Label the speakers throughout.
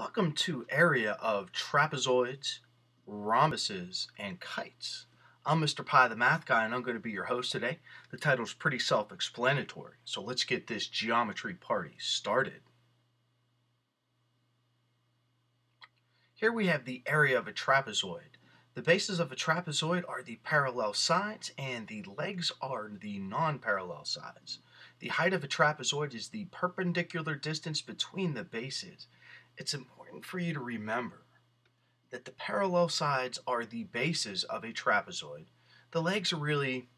Speaker 1: Welcome to area of trapezoids, rhombuses, and kites. I'm Mr. Pi the Math Guy, and I'm going to be your host today. The title's pretty self-explanatory, so let's get this geometry party started. Here we have the area of a trapezoid. The bases of a trapezoid are the parallel sides, and the legs are the non-parallel sides. The height of a trapezoid is the perpendicular distance between the bases. It's important for you to remember that the parallel sides are the bases of a trapezoid. The legs are really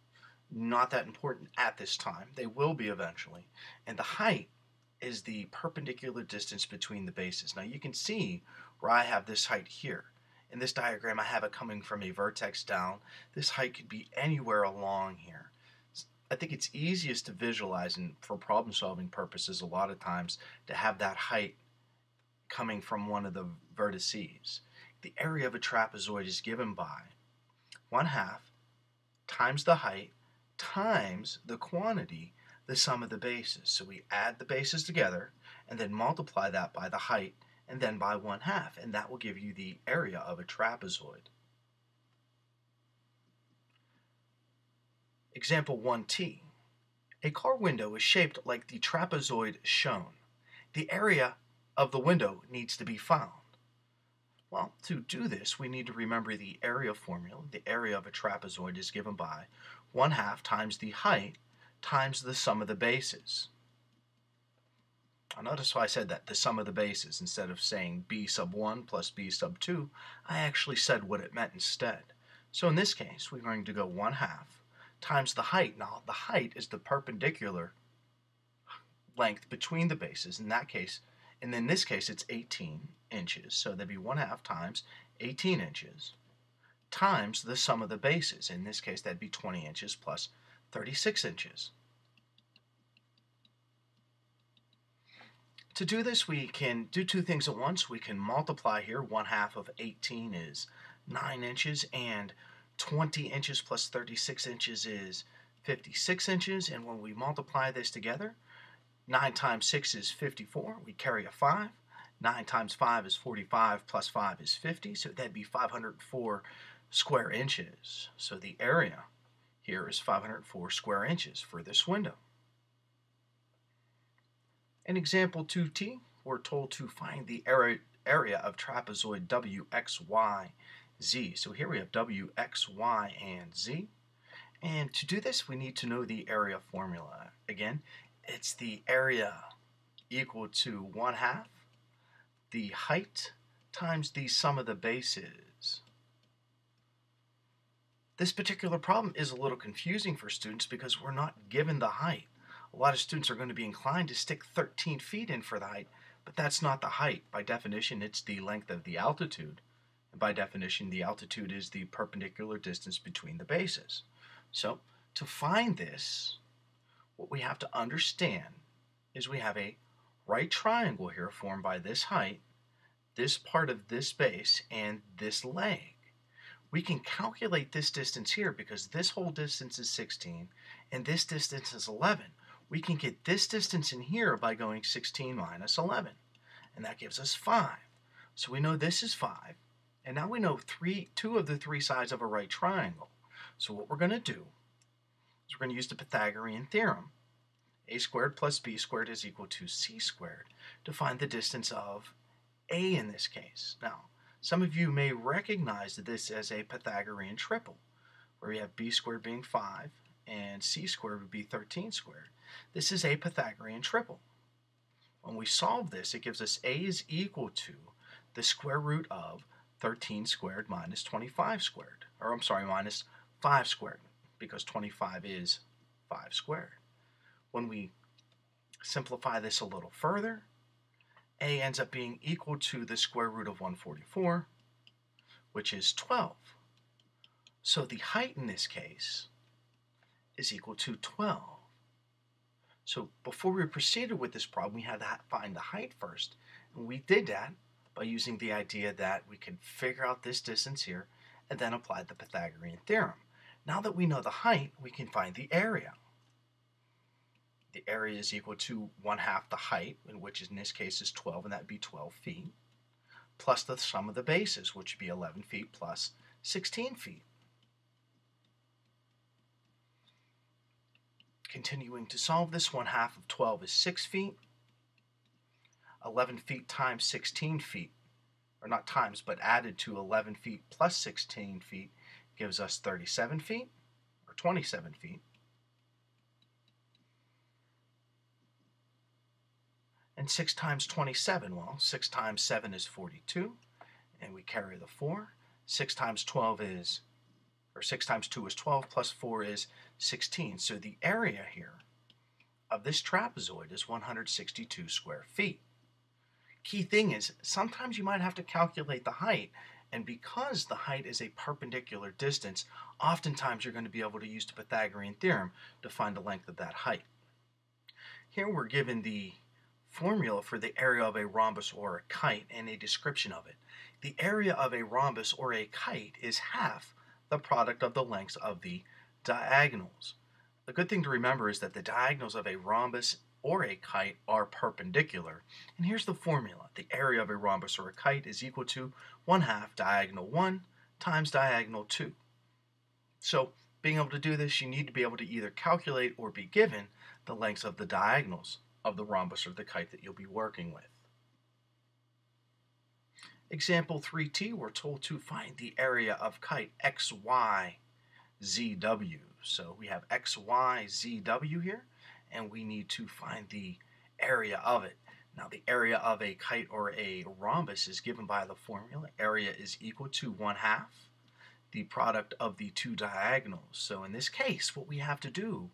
Speaker 1: not that important at this time. They will be eventually. And the height is the perpendicular distance between the bases. Now you can see where I have this height here. In this diagram I have it coming from a vertex down. This height could be anywhere along here. I think it's easiest to visualize, and for problem solving purposes a lot of times, to have that height coming from one of the vertices. The area of a trapezoid is given by 1/2 times the height times the quantity, the sum of the bases. So we add the bases together and then multiply that by the height and then by 1/2, and that will give you the area of a trapezoid. Example 1T. A car window is shaped like the trapezoid shown. The area of the window needs to be found. Well, to do this, we need to remember the area formula. The area of a trapezoid is given by 1/2 times the height times the sum of the bases. Now notice why I said that, the sum of the bases. Instead of saying b sub 1 plus b sub 2, I actually said what it meant instead. So in this case, we're going to go 1/2 times the height. Now, the height is the perpendicular length between the bases. In that case, and in this case, it's 18 inches. So that'd be 1/2 times 18 inches times the sum of the bases. In this case, that'd be 20 inches plus 36 inches. To do this, we can do two things at once. We can multiply here. 1/2 of 18 is 9 inches, and 20 inches plus 36 inches is 56 inches. And when we multiply this together, 9 times 6 is 54. We carry a 5. 9 times 5 is 45, plus 5 is 50. So that'd be 504 square inches. So the area here is 504 square inches for this window. In example 2T, we're told to find the area of trapezoid W, X, Y, Z. So here we have W, X, Y, and Z. And to do this, we need to know the area formula. Again, it's the area equal to 1/2 the height times the sum of the bases. This particular problem is a little confusing for students because we're not given the height. A lot of students are going to be inclined to stick 13 feet in for the height, but that's not the height. By definition, it's the length of the altitude. And by definition, the altitude is the perpendicular distance between the bases. So to find this, what we have to understand is we have a right triangle here formed by this height, this part of this base, and this leg. We can calculate this distance here because this whole distance is 16 and this distance is 11. We can get this distance in here by going 16 minus 11, and that gives us 5. So we know this is 5, and now we know two of the three sides of a right triangle. So what we're going to do is we're going to use the Pythagorean theorem. A squared plus b squared is equal to c squared to find the distance of a in this case. Now, some of you may recognize this as a Pythagorean triple, where we have b squared being 5 and c squared would be 13 squared. This is a Pythagorean triple. When we solve this, it gives us a is equal to the square root of 13 squared minus 25 squared. Or I'm sorry, minus 5 squared, because 25 is 5 squared. When we simplify this a little further, a ends up being equal to the square root of 144, which is 12. So the height in this case is equal to 12. So before we proceeded with this problem, we had to find the height first. And we did that by using the idea that we could figure out this distance here and then apply the Pythagorean theorem. Now that we know the height, we can find the area. The area is equal to 1/2 the height, which in this case is 12, and that would be 12 feet. plus the sum of the bases, which would be 11 feet plus 16 feet. Continuing to solve this, 1/2 of 12 is 6 feet. 11 feet times 16 feet, or not times, but added to 11 feet plus 16 feet gives us 37 feet, or 27 feet. And 6 times 27, well, 6 times 7 is 42, and we carry the 4. 6 times 12 is, or 6 times 2 is 12, plus 4 is 16. So the area here of this trapezoid is 162 square feet. Key thing is, sometimes you might have to calculate the height, and because the height is a perpendicular distance, oftentimes you're going to be able to use the Pythagorean theorem to find the length of that height. Here we're given the formula for the area of a rhombus or a kite and a description of it. The area of a rhombus or a kite is half the product of the lengths of the diagonals. The good thing to remember is that the diagonals of a rhombus or a kite are perpendicular. And here's the formula. The area of a rhombus or a kite is equal to 1/2 diagonal 1 times diagonal 2. So being able to do this, you need to be able to either calculate or be given the lengths of the diagonals of the rhombus or the kite that you'll be working with. Example 3t, we're told to find the area of kite xy zw. So we have xy zw here, and we need to find the area of it. Now the area of a kite or a rhombus is given by the formula. Area is equal to 1/2 the product of the two diagonals. So in this case, what we have to do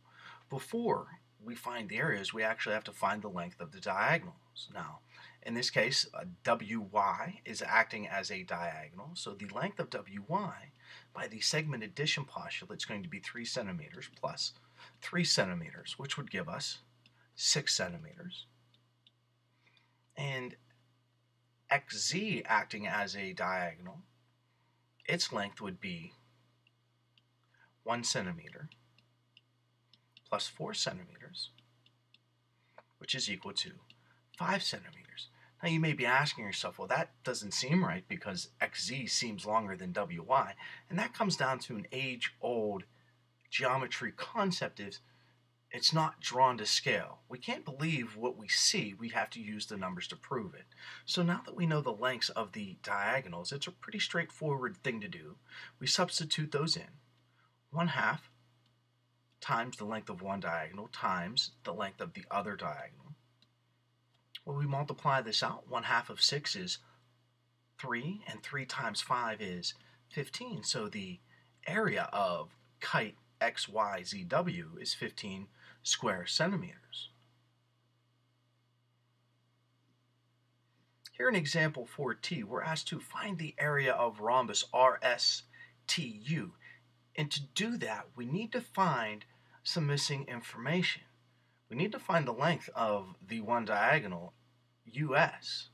Speaker 1: before we find the area is we actually have to find the length of the diagonals. Now, in this case, WY is acting as a diagonal, so the length of WY by the segment addition postulate is going to be 3 centimeters plus 3 centimeters, which would give us 6 centimeters. And XZ acting as a diagonal, its length would be 1 centimeter plus 4 centimeters, which is equal to 5 centimeters. Now you may be asking yourself, well, that doesn't seem right because XZ seems longer than WY, and that comes down to an age-old geometry concept is it's not drawn to scale. We can't believe what we see. We have to use the numbers to prove it. So now that we know the lengths of the diagonals, it's a pretty straightforward thing to do. We substitute those in. 1/2 times the length of one diagonal times the length of the other diagonal. Well, we multiply this out. 1/2 of 6 is 3, and 3 times 5 is 15. So the area of kite XYZW is 15 square centimeters. Here in example 4t, we're asked to find the area of rhombus RSTU. And to do that, we need to find some missing information. We need to find the length of the one diagonal US.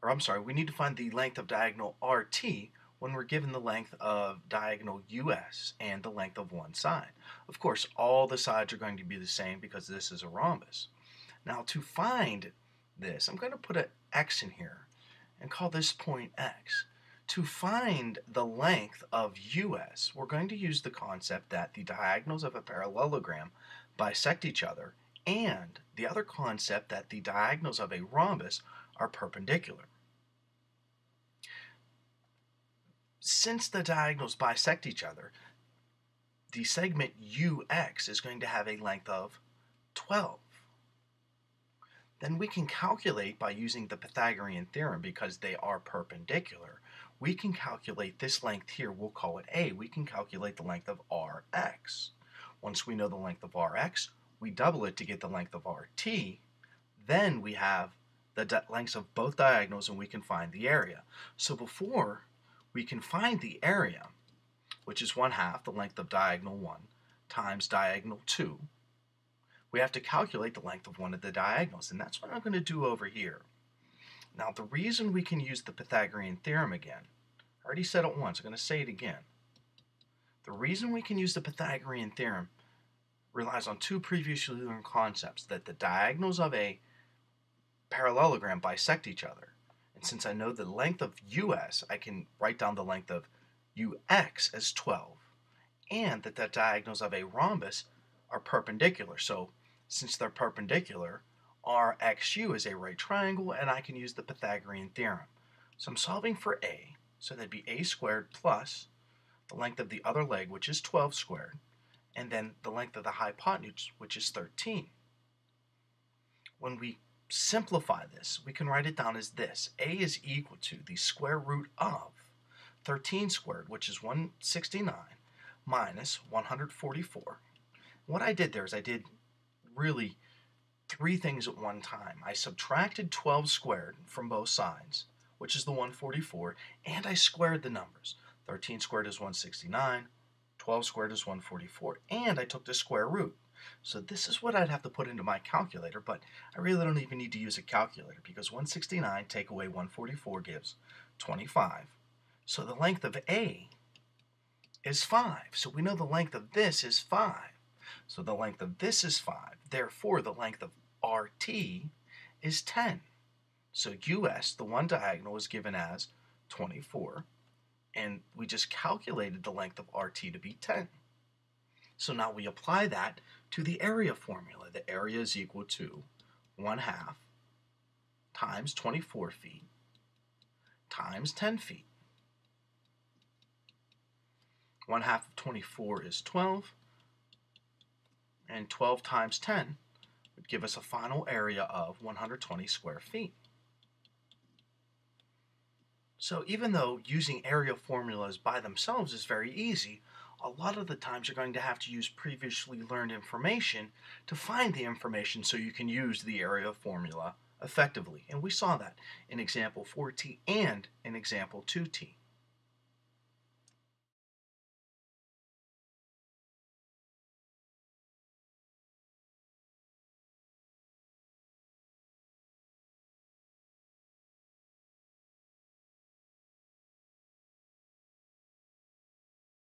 Speaker 1: Or I'm sorry, we need to find the length of diagonal RT when we're given the length of diagonal US and the length of one side. Of course, all the sides are going to be the same because this is a rhombus. Now to find this, I'm going to put an X in here and call this point X. To find the length of US, we're going to use the concept that the diagonals of a parallelogram bisect each other, and the other concept that the diagonals of a rhombus are perpendicular. Since the diagonals bisect each other, the segment UX is going to have a length of 12. Then we can calculate by using the Pythagorean theorem, because they are perpendicular, we can calculate this length here, we'll call it A. We can calculate the length of RX. Once we know the length of RX, we double it to get the length of RT. Then we have the lengths of both diagonals and we can find the area. So before we can find the area, which is 1/2 the length of diagonal 1 times diagonal 2, we have to calculate the length of one of the diagonals, and that's what I'm going to do over here. Now the reason we can use the Pythagorean theorem again, I already said it once, I'm going to say it again. The reason we can use the Pythagorean theorem relies on two previously learned concepts, that the diagonals of a parallelogram bisect each other. And since I know the length of US, I can write down the length of UX as 12, and that the diagonals of a rhombus are perpendicular. So since they're perpendicular, RXU is a right triangle, and I can use the Pythagorean theorem. So I'm solving for A, so that'd be A squared plus the length of the other leg, which is 12 squared, and then the length of the hypotenuse, which is 13. When we simplify this, we can write it down as this. A is equal to the square root of 13 squared, which is 169, minus 144. What I did there is I did really three things at one time. I subtracted 12 squared from both sides, which is the 144, and I squared the numbers. 13 squared is 169, 12 squared is 144, and I took the square root. So this is what I'd have to put into my calculator, but I really don't even need to use a calculator because 169 take away 144 gives 25. So the length of A is 5. So we know the length of this is 5. So the length of this is 5. Therefore, the length of RT is 10. So US, the one diagonal, is given as 24. And we just calculated the length of RT to be 10. So now we apply that to the area formula. The area is equal to 1/2 times 24 feet times 10 feet. 1/2 of 24 is 12, and 12 times 10 would give us a final area of 120 square feet. So even though using area formulas by themselves is very easy, a lot of the times you're going to have to use previously learned information to find the information so you can use the area formula effectively. And we saw that in example 4T and in example 2T.